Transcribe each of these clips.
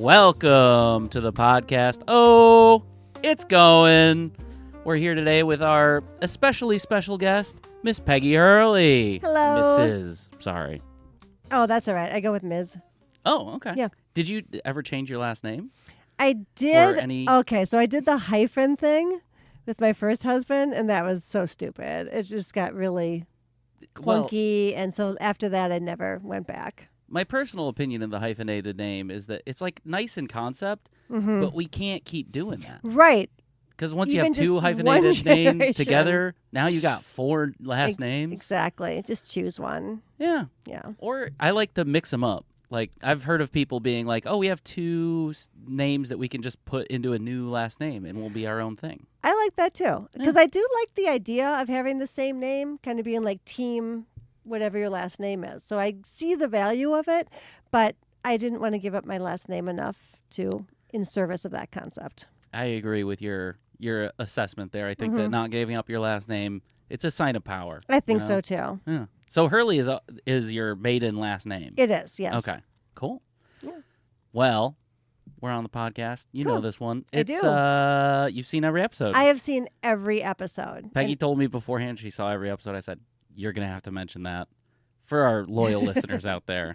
Welcome to the podcast. Oh, it's going. We're here today with our especially special guest, Miss Peggy Hurley. Hello. Sorry. Oh, that's all right. I go with Ms. Oh, okay. Yeah. Did you ever change your last name? I did. any- Okay, so I did the hyphen thing with my first husband, and that was so stupid. It just got really clunky, and so after that, I never went back. My personal opinion of the hyphenated name is that it's like nice in concept, Mm-hmm. but we can't keep doing that. Right. Because once you Even have two just hyphenated one names generation. together, now you got four last names. Exactly. Just choose one. Yeah. Yeah. Or I like to mix them up. Like, I've heard of people being like, oh, we have two names that we can just put into a new last name and will be our own thing. I like that too. Because I do like the idea of having the same name, kind of being like team whatever your last name is. So I see the value of it, but I didn't want to give up my last name enough to in service of that concept. I agree with your assessment there. I think that not giving up your last name, it's a sign of power. I think you know? so too. Yeah. So Hurley is your maiden last name. It is, yes. Okay. Cool. Yeah. Well, we're on the podcast. You know Cool. this one. I It's do. You've seen every episode. I have seen every episode. Peggy told me beforehand she saw every episode. I said, you're going to have to mention that for our loyal listeners out there.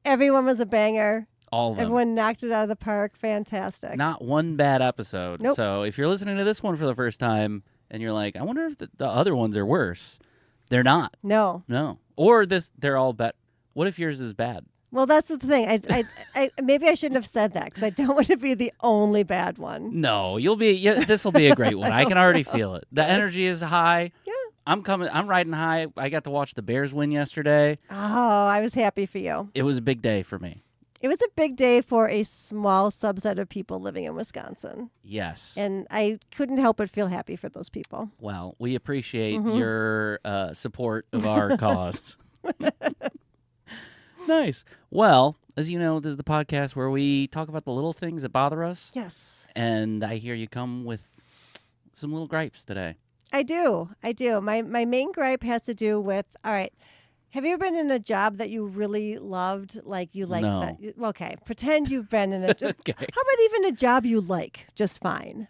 Everyone was a banger. All of them. Everyone knocked it out of the park. Fantastic. Not one bad episode. Nope. So if you're listening to this one for the first time and you're like, I wonder if the other ones are worse. They're not. No. No. Or they're all bad. What if yours is bad? Well, that's the thing. I maybe I shouldn't have said that because I don't want to be the only bad one. No, this will be a great one. I can already feel it. The energy is high. Yeah. I'm riding high. I got to watch the Bears win yesterday. Oh, I was happy for you. It was a big day for me. It was a big day for a small subset of people living in Wisconsin. Yes. And I couldn't help but feel happy for those people. Well, we appreciate your support of our cause. Nice. Well, as you know, this is the podcast where we talk about the little things that bother us. Yes. And I hear you come with some little gripes today. I do. My main gripe has to do with, all right, have you ever been in a job that you really loved? Like you liked No. that? Okay, pretend you've been in a job. Okay. How about even a job you like just fine?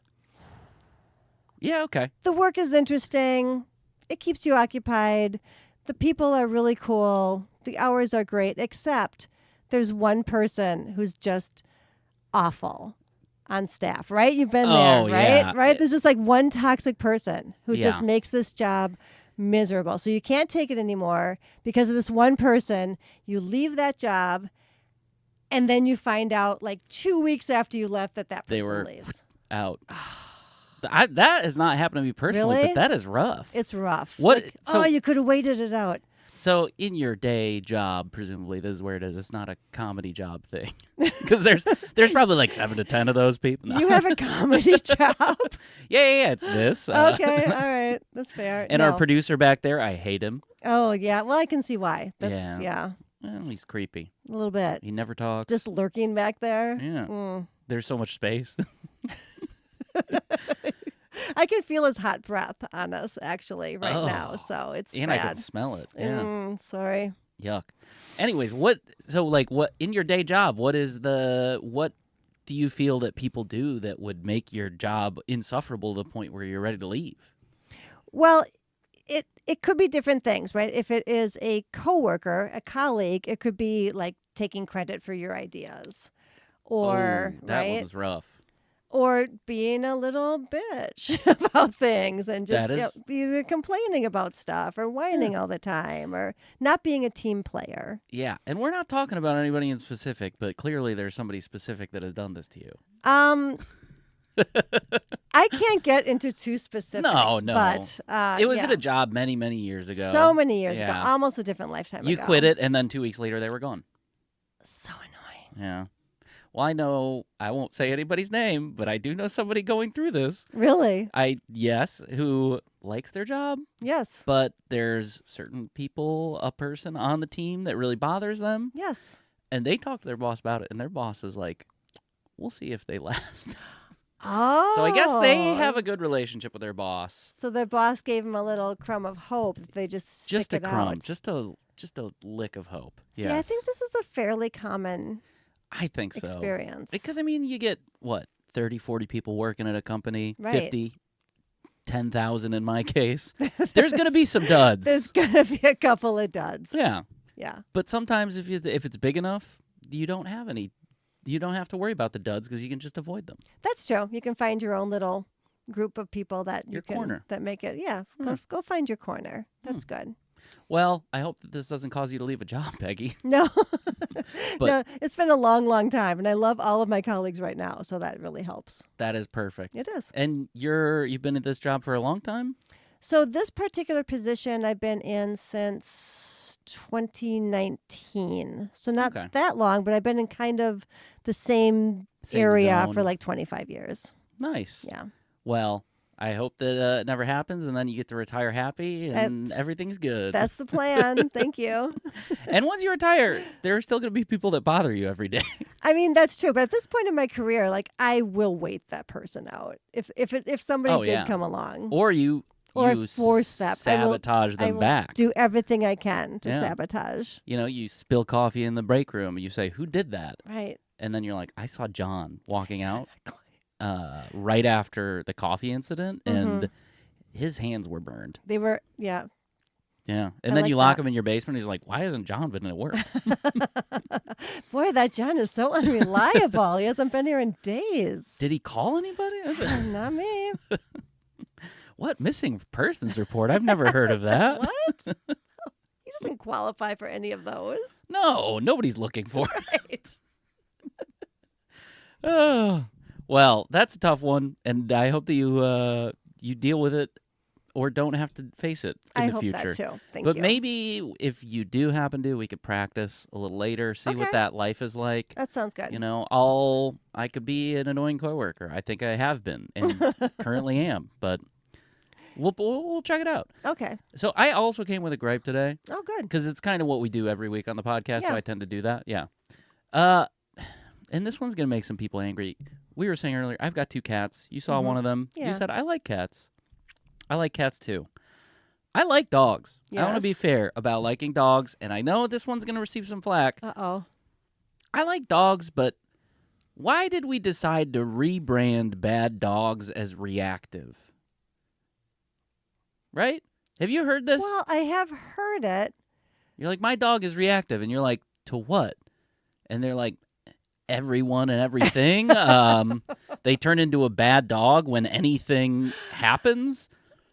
Yeah, okay. The work is interesting. It keeps you occupied. The people are really cool. The hours are great, except there's one person who's just awful on staff, right? You've been there, right? yeah. Right? There's just like one toxic person who just Yeah. makes this job miserable. So you can't take it anymore because of this one person. You leave that job, and then you find out like 2 weeks after you left that They person were leaves. Out. That has not happened to me personally, Really? but that is rough. It's rough. What- Like, so- you could have waited it out. So in your day job, presumably this is where it is. It's not a comedy job thing, because there's probably like 7 to 10 of those people. No. You have a comedy job. yeah. It's this. Okay, all right, that's fair. And No. our producer back there, I hate him. Oh yeah, well I can see why. That's yeah, Well, he's creepy. a little bit. He never talks. Just lurking back there. yeah. Mm. There's so much space. I can feel his hot breath on us actually right Oh. now, so it's And I bad. can smell it. Yeah. Sorry. Yuck. Anyways, what in your day job, what do you feel that people do that would make your job insufferable to the point where you're ready to leave? Well, it could be different things, right? If it is a coworker, a colleague, it could be like taking credit for your ideas, or Oh, that right, one's rough. or being a little bitch about things and just That is- either complaining about stuff or whining all the time or not being a team player. Yeah, and we're not talking about anybody in specific, but clearly there's somebody specific that has done this to you. I can't get into too specifics. No. But It was yeah. at a job many, many years ago. So many years ago, Yeah. almost a different lifetime You ago. quit it, and then 2 weeks later they were gone. So annoying. Yeah. Well, I know, I won't say anybody's name, but I do know somebody going through this. Really? Who likes their job, Yes. but there's certain people, a person on the team that really bothers them, Yes. and they talk to their boss about it, and their boss is like, we'll see if they last. Oh. So I guess they have a good relationship with their boss. So their boss gave them a little crumb of hope if they just Just a stick it crumb, out. just a lick of hope. See, yes. I think this is a fairly common I think so. experience. Because, I mean, you get, 30, 40 people working at a company, Right. 50, 10,000 in my case. There's going to be some duds. There's going to be a couple of duds. Yeah. Yeah. But sometimes if it's big enough, you don't have to worry about the duds because you can just avoid them. That's true. You can find your own little group of people that Your corner. that make it. Yeah. Go find your corner. That's good. Well, I hope that this doesn't cause you to leave a job, Peggy. No. But- no, it's been a long, long time, and I love all of my colleagues right now, so that really helps. That is perfect. It is. And you've been at this job for a long time? So this particular position I've been in since 2019. So not Okay. that long, but I've been in kind of the same area for like 25 years. Nice. Yeah. Well, I hope that it never happens, and then you get to retire happy, and everything's good. That's the plan. Thank you. And once you retire, there are still going to be people that bother you every day. I mean, that's true. But at this point in my career, like I will wait that person out if somebody did come along. Or you force that. sabotage I them will back. do everything I can to Yeah. sabotage. You spill coffee in the break room, and you say, "Who did that?" Right. And then you're like, "I saw John walking out right after the coffee incident, and his hands were burned." They were, yeah. Yeah. And I then like you lock that. him in your basement. He's like, "Why hasn't John been at work?" Boy, that John is so unreliable. He hasn't been here in days. Did he call anybody? Not me. What missing persons report? I've never heard of that. What? He doesn't qualify for any of those. No, nobody's looking for it. Right. Oh, well, that's a tough one, and I hope that you deal with it or don't have to face it in I the hope future. that too. Thank But you. maybe if you do happen to, we could practice a little later, see what Okay. that life is like. That sounds good. I could be an annoying coworker. I think I have been and currently am, but we'll check it out. Okay. So I also came with a gripe today Oh, good. because it's kind of what we do every week on the podcast, so Yeah. I tend to do that. Yeah. And this one's going to make some people angry. We were saying earlier, I've got 2 cats. You saw one of them. Yeah. You said, I like cats. I like cats too. I like dogs. I want to be Yes. fair about liking dogs, and I know this one's going to receive some flack. Uh-oh. I like dogs, but why did we decide to rebrand bad dogs as reactive? Right? Have you heard this? Well, I have heard it. You're like, my dog is reactive. And you're like, to what? And they're like, everyone and everything. They turn into a bad dog when anything happens.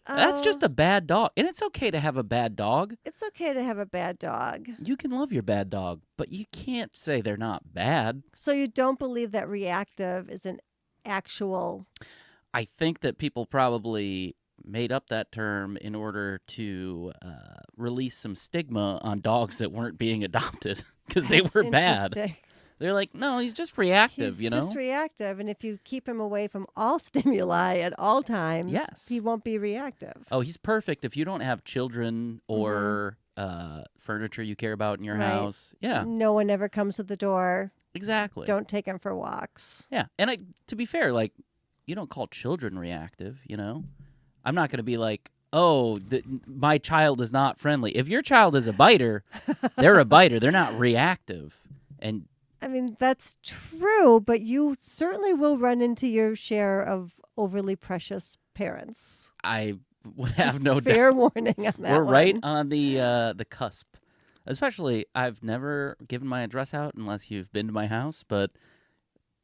That's just a bad dog. And it's okay to have a bad dog. It's okay to have a bad dog. You can love your bad dog, but you can't say they're not bad. So you don't believe that reactive is an actual... I think that people probably made up that term in order to release some stigma on dogs that weren't being adopted because they That's were bad. interesting. They're like, no, he's just reactive, He's just reactive, and if you keep him away from all stimuli at all times, Yes. he won't be reactive. Oh, he's perfect if you don't have children or furniture you care about in your Right. house. Yeah, No one ever comes to the door. exactly. Don't take him for walks. Yeah, and to be fair, like, you don't call children reactive, I'm not going to be like, oh, my child is not friendly. If your child is a biter, they're a biter. They're not reactive. And I mean, that's true, but you certainly will run into your share of overly precious parents. I would have no doubt. Fair warning on that We're one. right on the cusp. Especially, I've never given my address out unless you've been to my house, but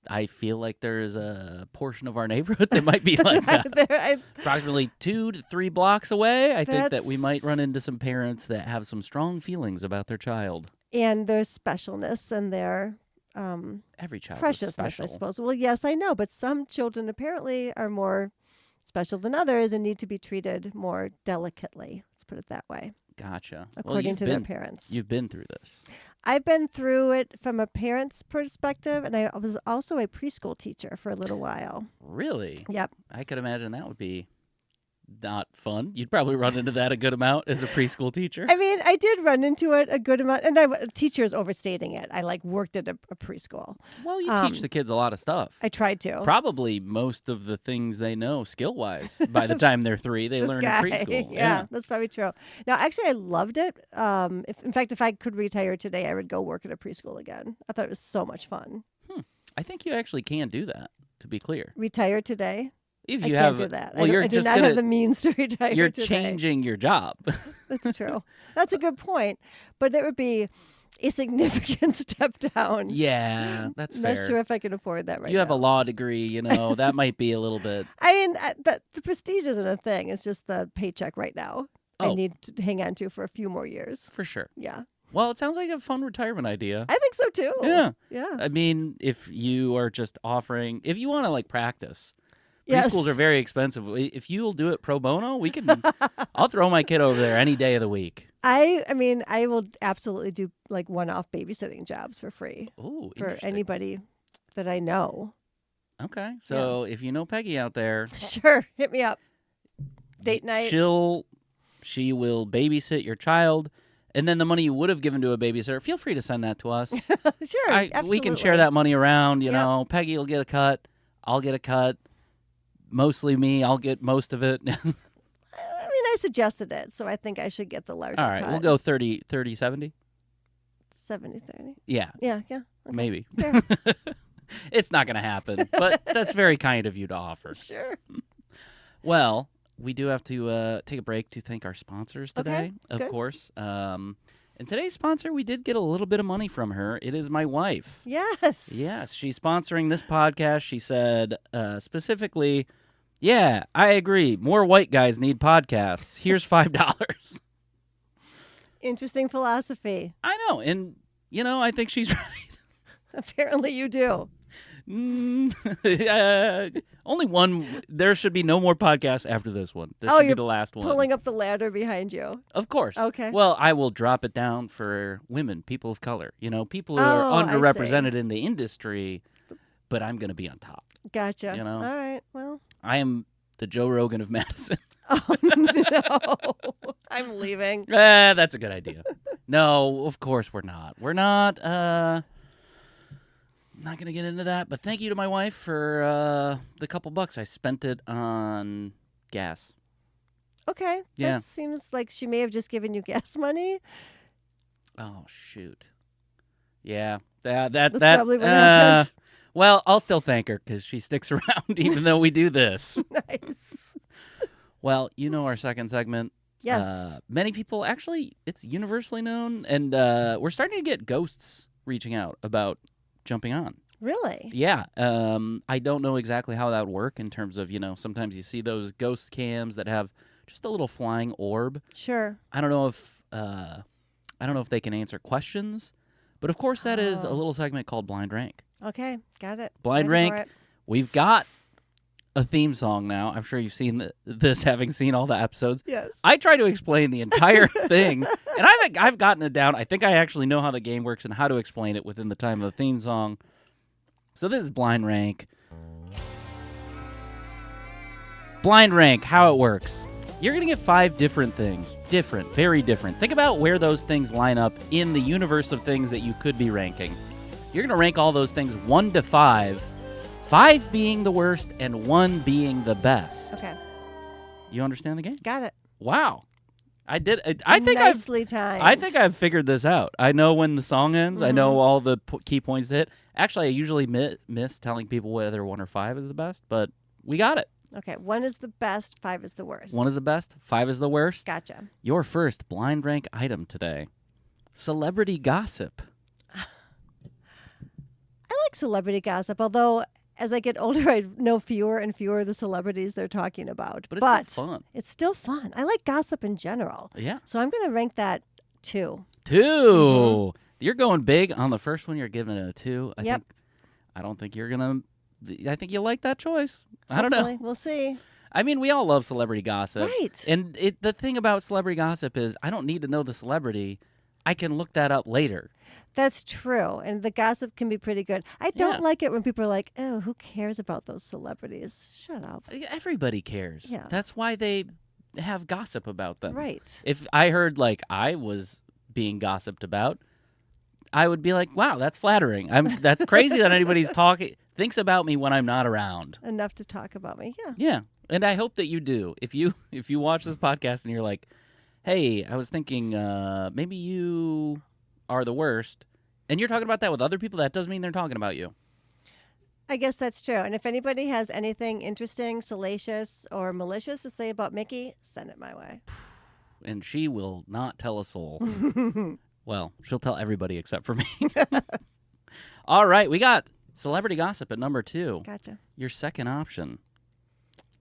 I feel like there is a portion of our neighborhood that might be like that. Approximately 2 to 3 blocks away, I think that we might run into some parents that have some strong feelings about their child. And their specialness and their Every child is preciousness, special. I suppose. Well, yes, I know, but some children apparently are more special than others and need to be treated more delicately. Let's put it that way, Gotcha. according to their parents. You've been through this. I've been through it from a parent's perspective, and I was also a preschool teacher for a little while. Really? Yep. I could imagine that would be not fun. You'd probably run into that a good amount as a preschool teacher. I mean, I did run into it a good amount, and teachers overstating it. I worked at a preschool. Well, you teach the kids a lot of stuff. I tried to. Probably most of the things they know skill-wise by the time they're 3, they learn in preschool. Yeah, that's probably true. Now, actually, I loved it. In fact, if I could retire today, I would go work at a preschool again. I thought it was so much fun. I think you actually can do that, to be clear. Retire today? If I you can't do that. Well, I do not have the means to retire You're today. changing your job. That's true. That's a good point. But it would be a significant step down. Yeah, that's fair. I'm not sure if I can afford that right now. You have a law degree, that might be a little bit. I mean, the prestige isn't a thing. It's just the paycheck right now. Oh. I need to hang on to for a few more years. For sure. Yeah. Well, it sounds like a fun retirement idea. I think so, too. Yeah. Yeah. I mean, if you are just offering, if you want to practice, Yes. preschools are very expensive. If you'll do it pro bono, we can, I'll throw my kid over there any day of the week. I mean, I will absolutely do one-off babysitting jobs for free. Ooh, for interesting. anybody that I know. Okay. So if you know Peggy out there, Sure. Hit me up. Date night. She will babysit your child. And then the money you would have given to a babysitter, feel free to send that to us. Sure, absolutely. We can share that money around. You know, Peggy will get a cut. I'll get a cut. Mostly me. I'll get most of it. I mean, I suggested it, so I think I should get the larger All right, cut. we'll go 30, 70. 70-30. Yeah. Yeah, yeah. Okay. Maybe. Fair. It's not going to happen, but that's very kind of you to offer. Sure. Well, we do have to take a break to thank our sponsors today, of good. course. And today's sponsor, we did get a little bit of money from her. It is my wife. Yes. Yes, she's sponsoring this podcast. She said specifically, yeah, I agree. More white guys need podcasts. Here's $5. Interesting philosophy. I know, and, I think she's right. Apparently you do. Only one. There should be no more podcasts after this one. This should be you're the last one. Pulling up the ladder behind you. Of course. Okay. Well, I will drop it down for women, people of color. People who Oh, are I see. underrepresented in the industry, but I'm going to be on top. Gotcha. You know? All right. Well. I am the Joe Rogan of Madison. Oh, no. I'm leaving. That's a good idea. No, of course we're not. We're not. Not going to get into that, but thank you to my wife for the couple bucks. I spent it on gas. Okay. Yeah. That seems like she may have just given you gas money. Oh, shoot. Yeah. That's probably what happened. Well, I'll still thank her because she sticks around even though we do this. Nice. Well, our second segment. Yes. Many people, actually, it's universally known, and we're starting to get ghosts reaching out about jumping on. Really? Yeah. I don't know exactly how that would work in terms of, sometimes you see those ghost cams that have just a little flying orb. Sure. I don't know if they can answer questions, but of course that is a little segment called Blind Rank. Okay. Got it. Blind Ready for Rank. it. We've got a theme song now. I'm sure you've seen this, having seen all the episodes. Yes. I try to explain the entire thing, and I've gotten it down. I think I actually know how the game works and how to explain it within the time of the theme song. So this is Blind Rank. Blind Rank, how it works. You're going to get 5 different things. Different, very different. Think about where those things line up in the universe of things that you could be ranking. You're going to rank all those things 1 to 5. 5 being the worst and 1 being the best. Okay. You understand the game? Got it. Wow. I did. I think Nicely timed. I think I've figured this out. I know when the song ends. I know all the key points to hit. Actually, I usually miss telling people whether 1 or 5 is the best, but we got it. Okay. 1 is the best. 5 is the worst. 1 is the best. 5 is the worst. Gotcha. Your first blind rank item today: celebrity gossip. I like celebrity gossip, although as I get older, I know fewer and fewer of the celebrities they're talking about. But it's still fun. It's still fun. I like gossip in general. Yeah. So I'm going to rank that 2. 2. You're going big on the first one. You're giving it a 2. Yep. I don't think you're gonna. I think you like that choice. I don't know. Hopefully. We'll see. I mean, we all love celebrity gossip. Right. And the thing about celebrity gossip is I don't need to know the celebrity. I can look that up later. That's true. And the gossip can be pretty good. I don't like it when people are like, oh, who cares about those celebrities? Shut up. Everybody cares. Yeah. That's why they have gossip about them. Right. If I heard like I was being gossiped about, I would be like, wow, that's flattering. That's crazy that anybody's thinks about me when I'm not around. Enough to talk about me. Yeah. Yeah. And I hope that you do. If you watch this podcast and you're like, hey, I was thinking maybe you are the worst, and you're talking about that with other people, that doesn't mean they're talking about you. I guess that's true. And if anybody has anything interesting, salacious, or malicious to say about Mickey, send it my way. And she will not tell a soul. Well, she'll tell everybody except for me. All right, we got celebrity gossip at number 2. Gotcha. Your second option.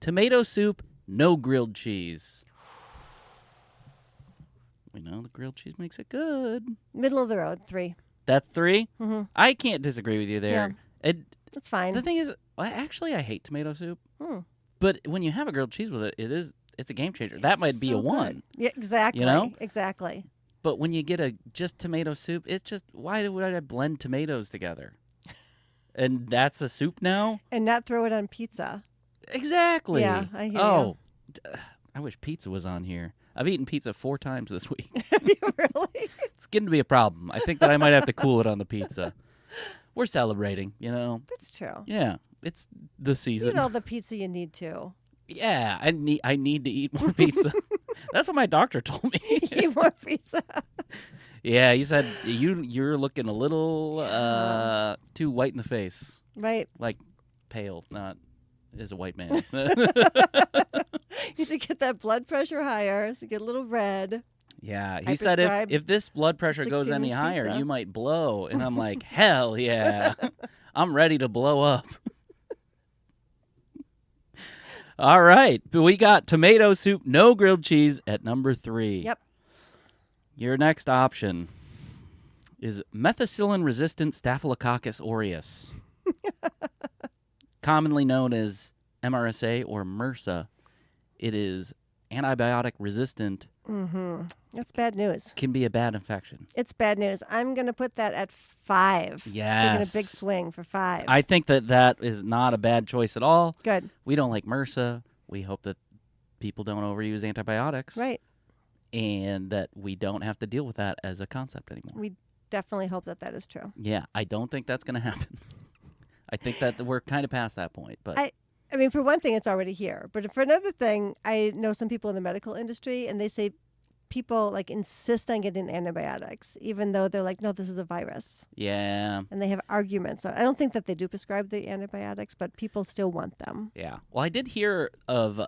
Tomato soup, no grilled cheese. We know the grilled cheese makes it good. Middle of the road, 3. That's 3? Mm-hmm. I can't disagree with you there. Yeah. That's fine. The thing is, actually, I hate tomato soup. Hmm. But when you have a grilled cheese with it, it's a game changer. That might be so a 1. good. Yeah, exactly. You know? Exactly. But when you get a just tomato soup, it's just, why would I blend tomatoes together? And that's a soup now? And not throw it on pizza. Exactly. Yeah, I hear you. I wish pizza was on here. I've eaten pizza 4 times this week. Have you really? It's getting to be a problem. I think that I might have to cool it on the pizza. We're celebrating, you know. That's true. Yeah, it's the season. You know the pizza you need to. Yeah, I need to eat more pizza. That's what my doctor told me. Eat more pizza. Yeah, he said you're looking a little too white in the face. Right. Like pale, not as a white man. You should get that blood pressure higher, so you get a little red. Yeah, he said if this blood pressure goes any higher, pizza. you might blow. And I'm like, hell yeah. I'm ready to blow up. All right, but we got tomato soup, no grilled cheese at number 3. Yep. Your next option is methicillin-resistant Staphylococcus aureus, commonly known as MRSA or MRSA. It is antibiotic resistant. Mm-hmm. That's bad news. Can be a bad infection. It's bad news. I'm going to put that at 5. Yes. Taking a big swing for 5. I think that is not a bad choice at all. Good. We don't like MRSA. We hope that people don't overuse antibiotics. Right. And that we don't have to deal with that as a concept anymore. We definitely hope that is true. Yeah, I don't think that's going to happen. I think that we're kind of past that point. But I mean, for one thing, it's already here. But for another thing, I know some people in the medical industry, and they say people like insist on getting antibiotics, even though they're like, no, this is a virus. Yeah. And they have arguments. So I don't think that they do prescribe the antibiotics, but people still want them. Yeah. Well, I did hear of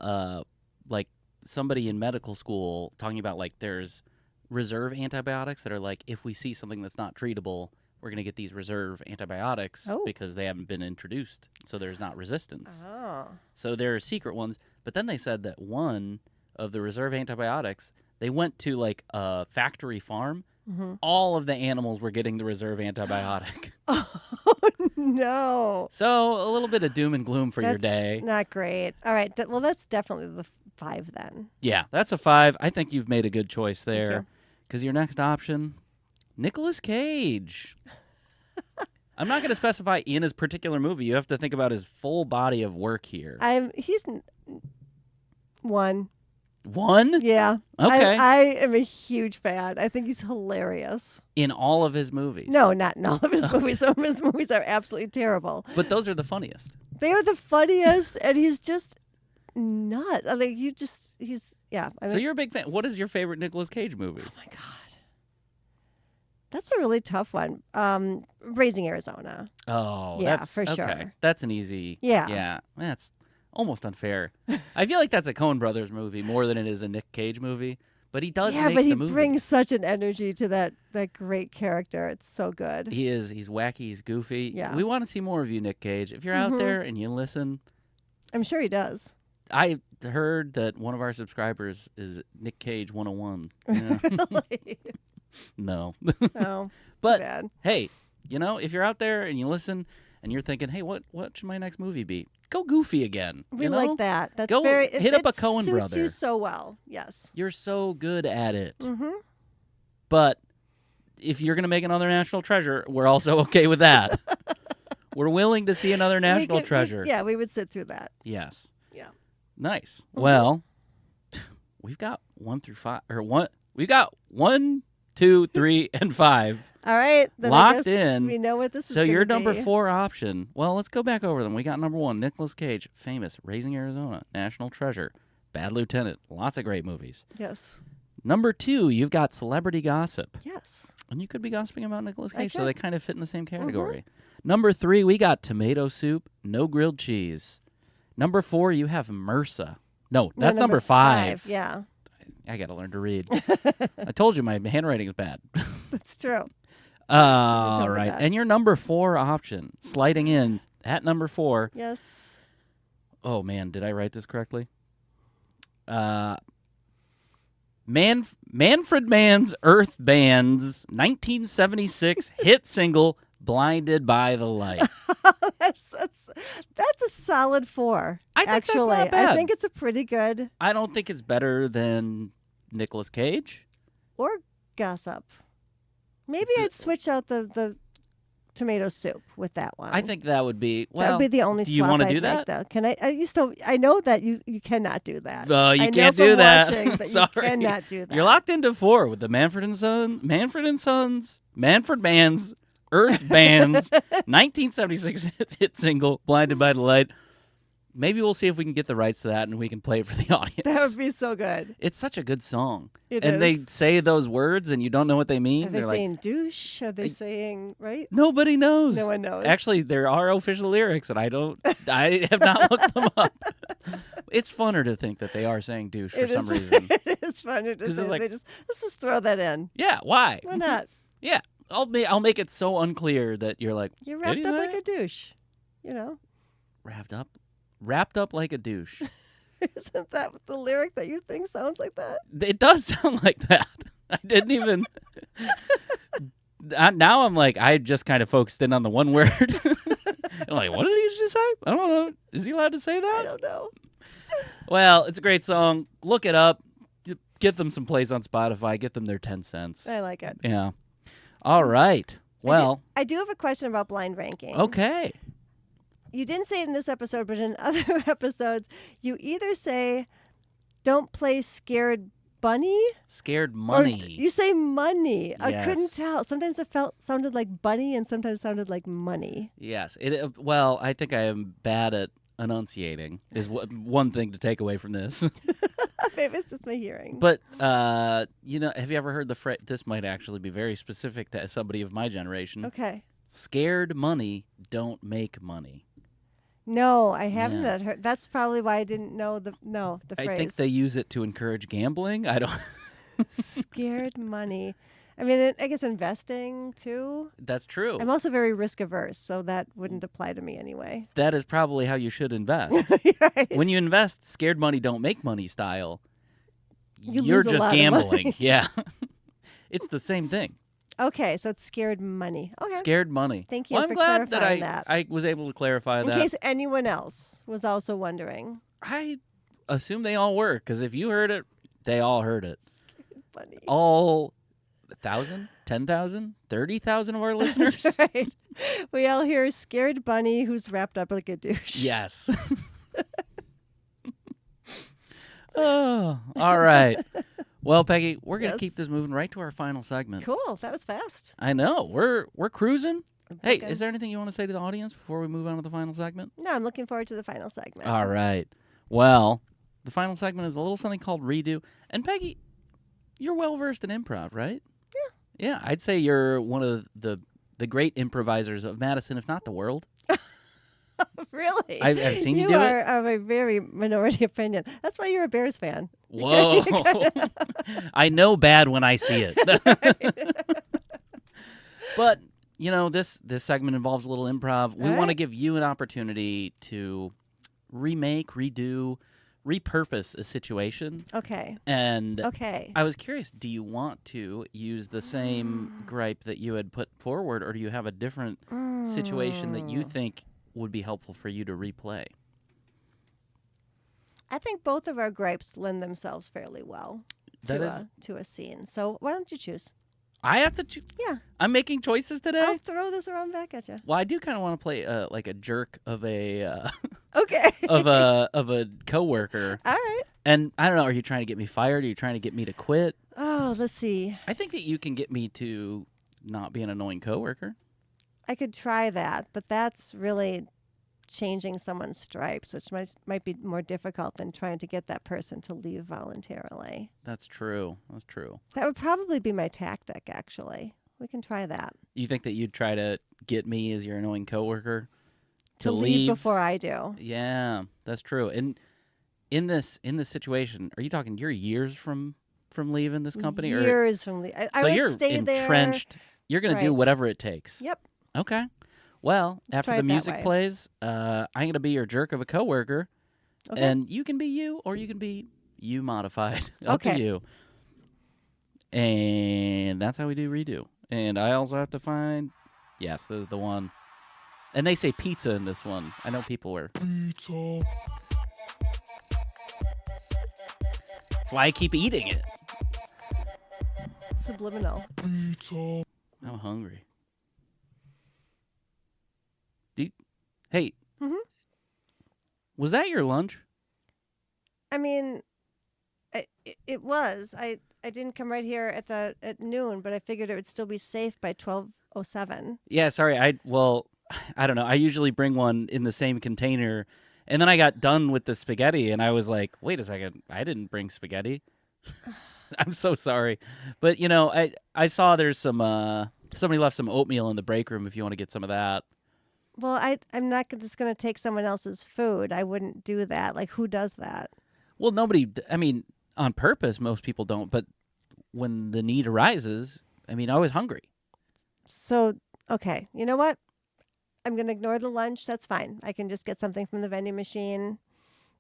like somebody in medical school talking about like there's reserve antibiotics that are like, if we see something that's not treatable, we're going to get these reserve antibiotics because they haven't been introduced. So there's not resistance. Oh. So there are secret ones. But then they said that one of the reserve antibiotics, they went to like a factory farm. Mm-hmm. All of the animals were getting the reserve antibiotic. Oh, no. So a little bit of doom and gloom for your day. That's not great. All right. Well, that's definitely the 5 then. Yeah, that's a 5. I think you've made a good choice there. Thank you. Because your next option, Nicolas Cage. I'm not going to specify in his particular movie. You have to think about his full body of work here. He's 1. 1? Yeah. Okay. I am a huge fan. I think he's hilarious. In all of his movies? No, not in all of his movies. Some of his movies are absolutely terrible. But those are the funniest. They are the funniest, and he's just nuts. I mean, yeah. I mean, So you're a big fan. What is your favorite Nicolas Cage movie? Oh, my God. That's a really tough one. Raising Arizona. Oh, Yeah, that's for okay. sure. That's an easy. Yeah. Yeah. That's almost unfair. I feel like that's a Coen Brothers movie more than it is a Nick Cage movie. But he does Yeah, make but he the movie. brings such an energy to that great character. It's so good. He's wacky, he's goofy. Yeah. We want to see more of you, Nick Cage. If you're out there and you listen, I'm sure he does. I heard that one of our subscribers is Nick Cage 101. You know? Really? No. No. But bad. hey, if you're out there and you listen and you're thinking, hey, what should my next movie be? Go goofy again. We you know? like that. That's Go very hit up a it Coen suits brother. you so well. Yes. You're so good at it. Mm-hmm. But if you're going to make another National Treasure, we're also okay with that. We're willing to see another National Treasure. Yeah, we would sit through that. Yes. Yeah. Nice. Well, we've got 1 through 5, or one. We got 1, 2, 3, and 5 All right. Then locked I guess in. we know what this is So gonna your number be. 4 option. Well, let's go back over them. We got number 1, Nicolas Cage, famous, Raising Arizona, National Treasure, Bad Lieutenant, lots of great movies. Yes. Number 2, you've got Celebrity Gossip. Yes. And you could be gossiping about Nicolas I Cage, so could. they kind of fit in the same category. Number 3, we got Tomato Soup, No Grilled Cheese. Number 4, you have MRSA. No, that's number 5. Yeah. I got to learn to read. I told you my handwriting is bad. That's true. All me right. that. And your number 4 option, sliding in at number 4. Yes. Oh, man, did I write this correctly? Manfred Mann's Earth Band's 1976 hit single, Blinded by the Light. that's a solid 4. I think that's actually. not bad. I think it's a pretty good I don't think it's better than Nicolas Cage. or gossip. Maybe I'd switch out the tomato soup with that one. I think that would be, well, that would be the only do you swap wanna I'd do make, that? though. Can I know that you cannot do that. You I know can't from do that. watching that Sorry. you cannot do that. You're locked into 4 with the Manfred Mann's Earth Band's 1976 hit single, Blinded by the Light. Maybe we'll see if we can get the rights to that and we can play it for the audience. That would be so good. It's such a good song. It and is. they say those words and you don't know what they mean. Are they They're saying douche? Are they saying right? nobody knows. No one knows. Actually, there are official lyrics, and I have not looked them up. It's funner to think that they are saying douche for some reason. It is funny to 'Cause say. it's like- Let's just throw that in. Yeah, why? Why not? Yeah, I'll make it so unclear that you're like, You're "Did wrapped he up say like it?" a douche. You know, wrapped up like a douche. isn't that what the lyric that you think sounds like that? It does sound like that. I didn't even. Now I'm like, I just kind of focused in on the one word. I'm like, what did he just say? I don't know. Is he allowed to say I that? don't know. Well, it's a great song. Look it up. Get them some plays on Spotify. Get them their 10 cents. I like it. Yeah. All right. Well, I do have a question about blind ranking. okay. You didn't say it in this episode, but in other episodes, you either say, "Don't play scared bunny," Scared or money. you say money. I couldn't Yes. tell. Sometimes it sounded like bunny, and sometimes sounded like money. Yes. Well, I think I am bad at enunciating is one thing to take away from this. Maybe it's just my hearing. But, have you ever heard the phrase, this might actually be very specific to somebody of my generation. Okay. Scared money don't make money. No, I haven't Yeah. heard. That's probably why I didn't know the phrase. I think they use it to encourage gambling. I don't. Scared money. I mean, I guess investing too. That's true. I'm also very risk averse, so that wouldn't apply to me anyway. That is probably how you should invest. Right. When you invest scared money don't make money style, You you're lose a just lot of gambling. money. Yeah. It's the same thing. Okay, so it's scared money. Okay. Scared money. Thank you Well, for I'm glad that clarifying that. I was able to clarify In that. case anyone else was also wondering. I assume they all were, because if you heard it, they all heard it. Funny. All 1,000, 10,000, 30,000 of our listeners? That's right. We all hear scared bunny who's wrapped up like a douche. Yes. Oh, all right. Well, Peggy, we're going to Yes. keep this moving right to our final segment. Cool. That was fast. I know. We're cruising. Hey, Okay. is there anything you want to say to the audience before we move on to the final segment? No, I'm looking forward to the final segment. All right. Well, the final segment is a little something called Redo. And Peggy, you're well versed in improv, right? Yeah. Yeah, I'd say you're one of the great improvisers of Madison, if not the world. Really? I've seen you You do are it. of a very minority opinion. That's why you're a Bears fan. Whoa. I know bad when I see it. But, this segment involves a little improv. We All want to right. give you an opportunity to remake, redo, repurpose a situation. Okay. And Okay. I was curious, do you want to use the same gripe that you had put forward, or do you have a different situation that you think would be helpful for you to replay? I think both of our gripes lend themselves fairly well to a scene. So why don't you choose? I have to choose. Yeah. I'm making choices today. I'll throw this around back at you. Well, I do kind of want to play like a jerk of a Okay. of a coworker. All right. And I don't know, are you trying to get me fired? Are you trying to get me to quit? Oh, let's see. I think that you can get me to not be an annoying coworker. I could try that, but that's really changing someone's stripes, which might be more difficult than trying to get that person to leave voluntarily. That's true. That's true. That would probably be my tactic, actually. We can try that. You think that you'd try to get me as your annoying coworker To leave before I do. Yeah, that's true. And in this situation, are you talking you're years from leaving this company? Years from leaving. I would you're stay entrenched. there. You're going to do Right. whatever it takes. Yep. Okay. Well, Let's after try the it that music way. plays, I'm going to be your jerk of a coworker, Okay. and you can be you, or you can be you modified. Up to Okay. you. And that's how we do redo. And I also have to find, yes, this is the one. And they say pizza in this one. I know people were. Pizza. That's why I keep eating it. Subliminal. Pizza. I'm hungry. Hey, Mhm. Was that your lunch? I mean, it was. I didn't come right here at noon, but I figured it would still be safe by 12:07. Yeah, sorry. I don't know. I usually bring one in the same container, and then I got done with the spaghetti, and I was like, wait a second, I didn't bring spaghetti. I'm so sorry, but I saw there's some somebody left some oatmeal in the break room. If you want to get some of that. Well, I'm not just going to take someone else's food. I wouldn't do that. Like, who does that? Well, nobody. I mean, on purpose, most people don't. But when the need arises, I mean, I was hungry. So, okay, you know what? I'm going to ignore the lunch. That's fine. I can just get something from the vending machine.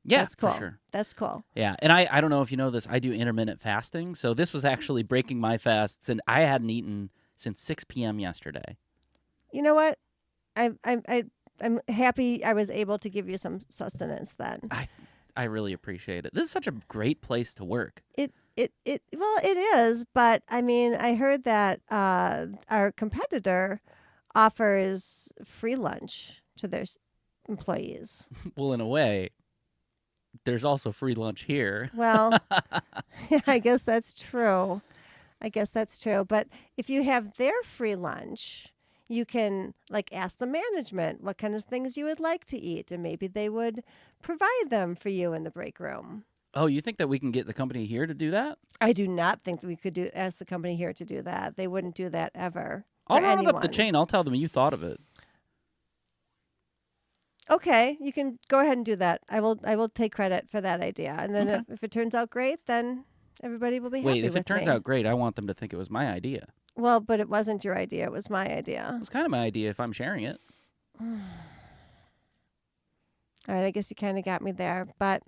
Yeah, That's cool. for sure. That's cool. Yeah, and I don't know if you know this. I do intermittent fasting, so this was actually breaking my fasts, and I hadn't eaten since 6 p.m. yesterday. You know what? I'm happy I was able to give you some sustenance then. I really appreciate it. This is such a great place to work. Well, it is, but I mean, I heard that our competitor offers free lunch to their employees. Well, in a way, there's also free lunch here. Well, I guess that's true. But if you have their free lunch, you can ask the management what kind of things you would like to eat, and maybe they would provide them for you in the break room. Oh, you think that we can get the company here to do that? I do not think that we could ask the company here to do that. They wouldn't do that ever. I'll for run it up the anyone. chain. I'll tell them you thought of it. Okay, you can go ahead and do that. I will take credit for that idea, and then Okay. if it turns out great, then everybody will be happy Wait, if with it turns me. out great, I want them to think it was my idea. Well, but it wasn't your idea. It was my idea. It's kind of my idea if I'm sharing it. All right, I guess you kind of got me there. But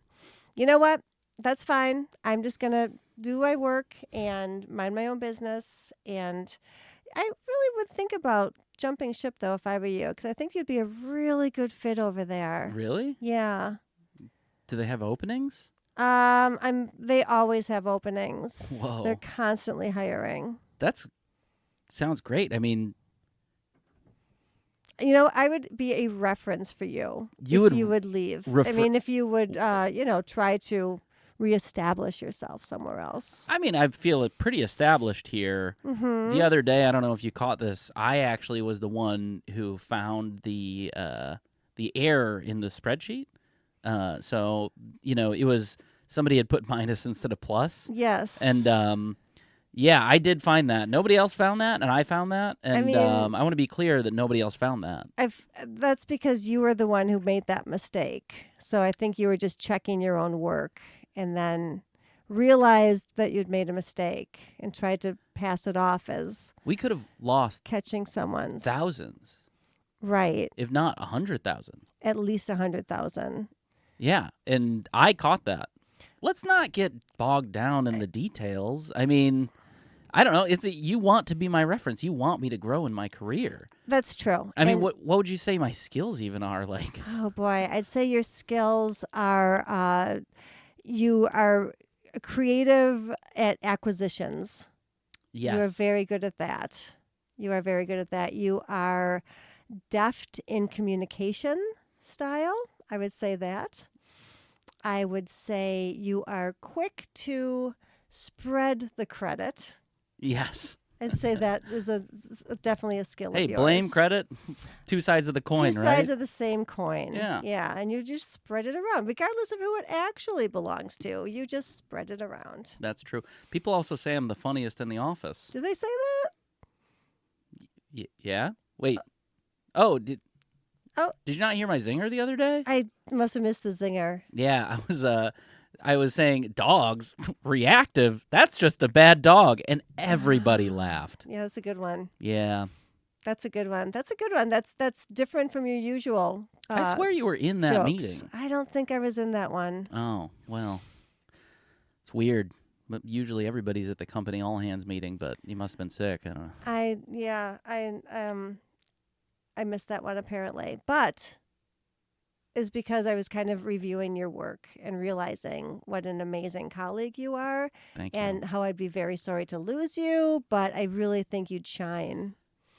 you know what? That's fine. I'm just going to do my work and mind my own business. And I really would think about jumping ship, though, if I were you, because I think you'd be a really good fit over there. Really? Yeah. Do they have openings? They always have openings. Whoa. They're constantly hiring. Sounds great. I mean, I would be a reference for you if you would leave. I mean, if you would, try to reestablish yourself somewhere else. I mean, I feel it pretty established here. Mm-hmm. The other day, I don't know if you caught this. I actually was the one who found the error in the spreadsheet. So it was somebody had put minus instead of plus. Yes. And yeah, I did find that. Nobody else found that, and I found that. And I want to be clear that nobody else found that. That's because you were the one who made that mistake. So I think you were just checking your own work and then realized that you'd made a mistake and tried to pass it off as We could have lost catching someone's. thousands, Right. if not 100,000. At least 100,000. Yeah, and I caught that. Let's not get bogged down in the details. I mean, I don't know. You want to be my reference. You want me to grow in my career. That's true. I mean, what would you say my skills even are like? Oh boy, I'd say your skills are you are creative at acquisitions. Yes. You are very good at that. You are deft in communication style. I would say that. I would say you are quick to spread the credit. Yes. I'd say that is definitely a skill Hey, of yours. blame, credit, two sides of the coin, Two right? sides of the same coin. Yeah. Yeah, and you just spread it around, regardless of who it actually belongs to. You just spread it around. That's true. People also say I'm the funniest in the office. Did they say that? Yeah? Wait. Oh, did Oh. you not hear my zinger the other day? I must have missed the zinger. Yeah, I was saying dogs reactive. That's just a bad dog, and everybody laughed. Yeah, that's a good one. Yeah. That's a good one. That's a good one. That's different from your usual. I swear you were in that jokes. meeting. I don't think I was in that one. Oh, well. It's weird. But usually everybody's at the company all hands meeting, but you must have been sick. I don't know. I missed that one apparently, but is because I was kind of reviewing your work and realizing what an amazing colleague you are, Thank you. and how I'd be very sorry to lose you, but I really think you'd shine.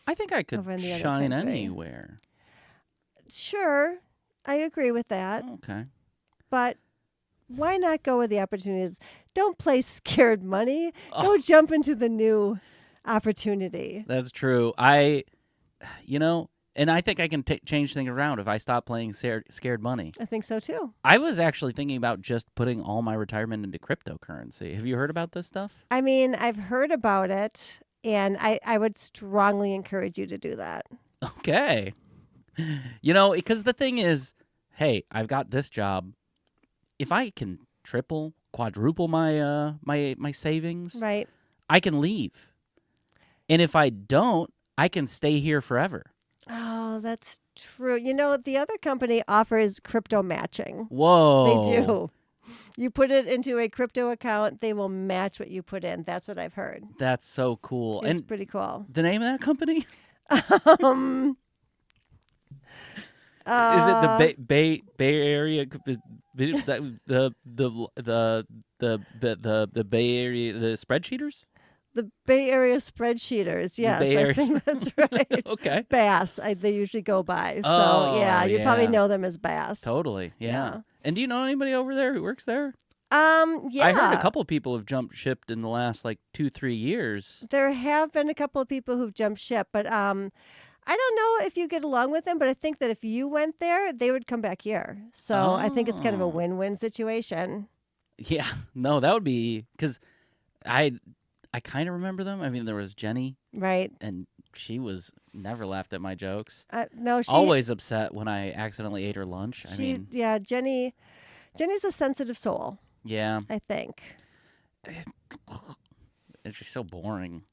I think I could over in the other shine country. anywhere. Sure, I agree with that, Okay. but why not go with the opportunities? Don't play scared money. Oh. Go jump into the new opportunity. That's true. And I think I can change things around if I stop playing scared money. I think so too. I was actually thinking about just putting all my retirement into cryptocurrency. Have you heard about this stuff? I mean, I've heard about it, and I would strongly encourage you to do that. Okay. Because the thing is, hey, I've got this job. If I can triple, quadruple my my savings, Right. I can leave. And if I don't, I can stay here forever. Oh, that's true. The other company offers crypto matching. Whoa. They do. You put it into a crypto account, they will match what you put in. That's what I've heard. That's so cool. It's And pretty cool. the name of that company? Um, Is it the Bay Area? The Bay Area, the spreadsheeters? the Bay Area spreadsheeters. Yes, Bay Area I think that's right. Okay. Bass, they usually go by. So, Oh, yeah, you probably yeah. know them as Bass. Totally. Yeah. Yeah. And do you know anybody over there who works there? Yeah. I heard a couple of people have jumped shipped in the last 2-3 years. There have been a couple of people who've jumped ship, but I don't know if you get along with them, but I think that if you went there, they would come back here. So I think it's kind of a Oh. win-win situation. Yeah. No, that would be because I kind of remember them. I mean, there was Jenny, Right. and she was never laughed at my jokes. No, she Always upset when I accidentally ate her lunch. yeah, Jenny's a sensitive soul, Yeah. I think. It's just so boring.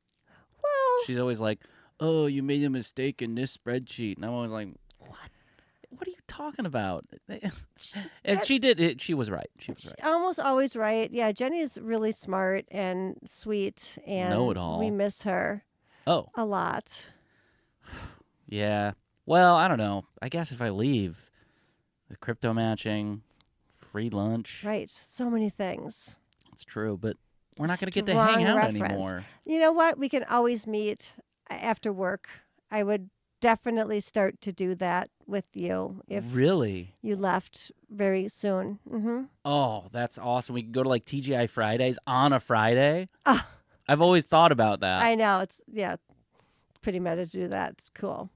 Well, She's always like, "Oh, you made a mistake in this spreadsheet," and I'm always like, "What? What are you talking about?" And she did it. She was right. She was right. almost always right. Yeah, Jenny's really smart and sweet, and Know-it-all. we miss her Oh, a lot. yeah. Well, I don't know. I guess if I leave, the crypto matching, free lunch. Right. So many things. It's true, but we're not going to get to hang Strong out reference. anymore. You know what? We can always meet after work. I would definitely start to do that with you if Really? you left very soon. Mm-hmm. Oh, that's awesome. We can go to TGI Fridays on a Friday. Ah. I've always thought about that. I know. It's pretty meta to do that. It's cool.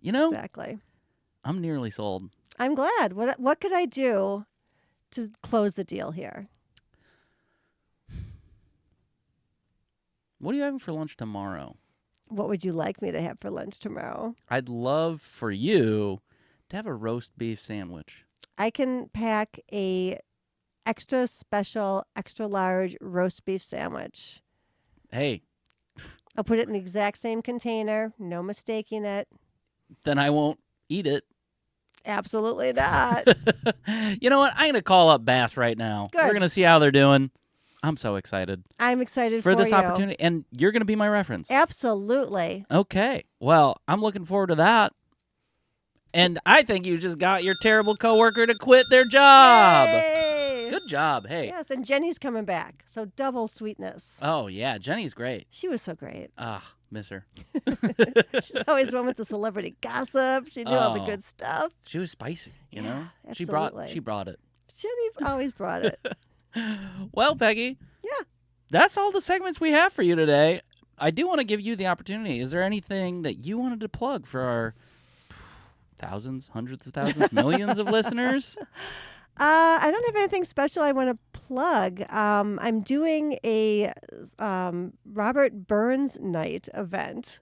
Exactly. I'm nearly sold. I'm glad. What could I do to close the deal here? What are you having for lunch tomorrow? What would you like me to have for lunch tomorrow? I'd love for you to have a roast beef sandwich. I can pack a extra special, extra large roast beef sandwich. Hey, I'll put it in the exact same container. No mistaking it. then I won't eat it. Absolutely not. You know what? I'm going to call up Bass right now. Good. We're going to see how they're doing. I'm so excited I'm excited for this you. opportunity. And you're going to be my reference. Absolutely. Okay. Well, I'm looking forward to that. And I think you just got your terrible coworker to quit their job. Yay! Good job. Hey. Yes, and Jenny's coming back. So double sweetness. Oh, yeah. Jenny's great. She was so great. Ah, miss her. She's always one with the celebrity gossip. She knew all the Oh. good stuff. She was spicy, you know? Yeah, She absolutely. brought it. Jenny always brought it. Well, Peggy. Yeah. That's all the segments we have for you today. I do want to give you the opportunity. Is there anything that you wanted to plug for our thousands, hundreds of thousands, millions of listeners? I don't have anything special I want to plug. I'm doing a Robert Burns night event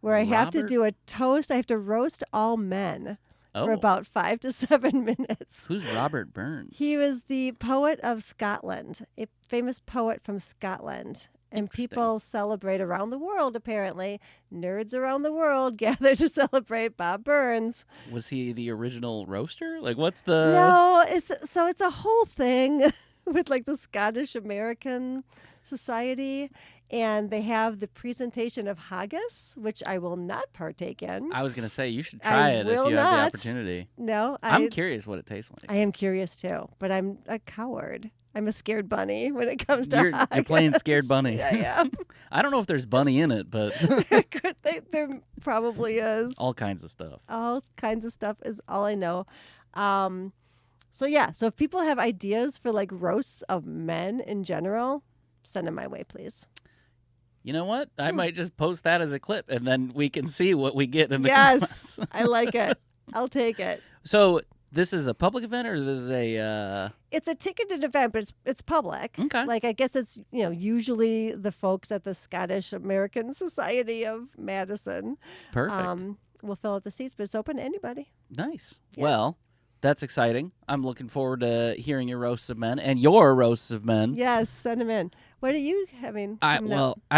where I have to do a toast. I have to roast all men for about 5 to 7 minutes. Who's Robert Burns? He was the poet of Scotland, a famous poet from Scotland. And people celebrate around the world, apparently. Nerds around the world gather to celebrate Bob Burns. Was he the original roaster? Like, what's the... No, it's a whole thing with, like, the Scottish American Society. And they have the presentation of haggis, which I will not partake in. I was going to say, you should try it if you have the opportunity. No. I'm curious what it tastes like. I am curious, too. But I'm a coward. I'm a scared bunny when it comes to haggis. You're playing scared bunny. Yeah, yeah. I don't know if there's bunny in it, but... there probably is. All kinds of stuff. All kinds of stuff is all I know. So if people have ideas for like roasts of men in general, send them my way, please. You know what? I might just post that as a clip, and then we can see what we get in the comments. Yes, I like it. I'll take it. So this is a public event, or this is a... It's a ticketed event, but it's public. Okay. Like, I guess it's, usually the folks at the Scottish American Society of Madison. Perfect. Will fill out the seats, but it's open to anybody. Nice. Yeah. Well, that's exciting. I'm looking forward to hearing your roasts of men and your roasts of men. Yes, send them in. What are you having? I've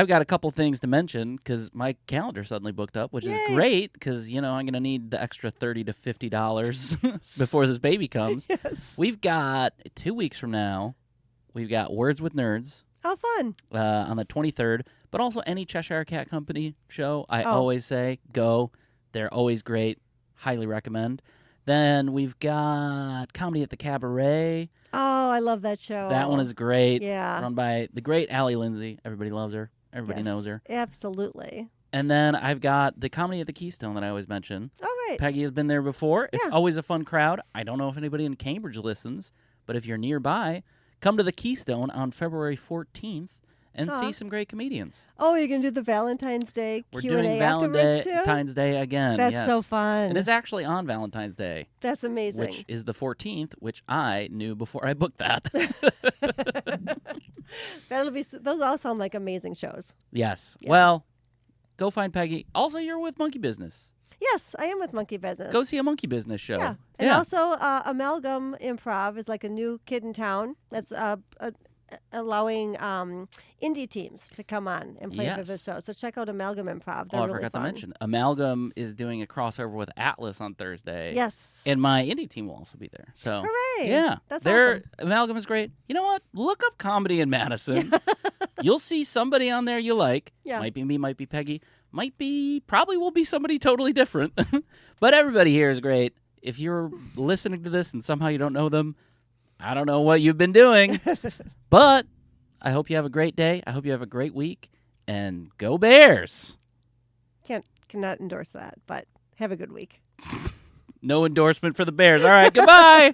got a couple things to mention because my calendar suddenly booked up, which is great because, I'm going to need the extra $30 to $50 before this baby comes. Yes. We've got 2 weeks from now, we've got Words with Nerds. How fun. On the 23rd, but also any Cheshire Cat Company show. I always say go. They're always great. Highly recommend. Then we've got Comedy at the Cabaret. Oh, I love that show. That one is great. Yeah. Run by the great Allie Lindsay. Everybody loves her. Everybody knows her. Absolutely. And then I've got the Comedy at the Keystone that I always mention. All right. Peggy has been there before. It's Yeah. always a fun crowd. I don't know if anybody in Cambridge listens, but if you're nearby, come to the Keystone on February 14th and see some great comedians. Oh, you're going to do the Valentine's Day We're Q&A doing afterwards, too? Valentine's Day again. That's so fun. And it's actually on Valentine's Day. That's amazing. Which is the 14th, which I knew before I booked that. Those all sound like amazing shows. Yes. Yeah. Well, go find Peggy. Also, you're with Monkey Business. Yes, I am with Monkey Business. Go see a Monkey Business show. Yeah. And also, Amalgam Improv is like a new kid in town that's allowing indie teams to come on and play for the show. So check out Amalgam Improv. They're I really forgot fun. to mention. Amalgam is doing a crossover with Atlas on Thursday. Yes. And my indie team will also be there. So hooray. Yeah. That's awesome. Amalgam is great. You know what? Look up comedy in Madison. You'll see somebody on there you like. Yeah. Might be me, might be Peggy. Probably will be somebody totally different. But everybody here is great. If you're listening to this and somehow you don't know them, I don't know what you've been doing. But I hope you have a great day. I hope you have a great week. And go Bears. Cannot endorse that, but have a good week. No endorsement for the Bears. All right, goodbye.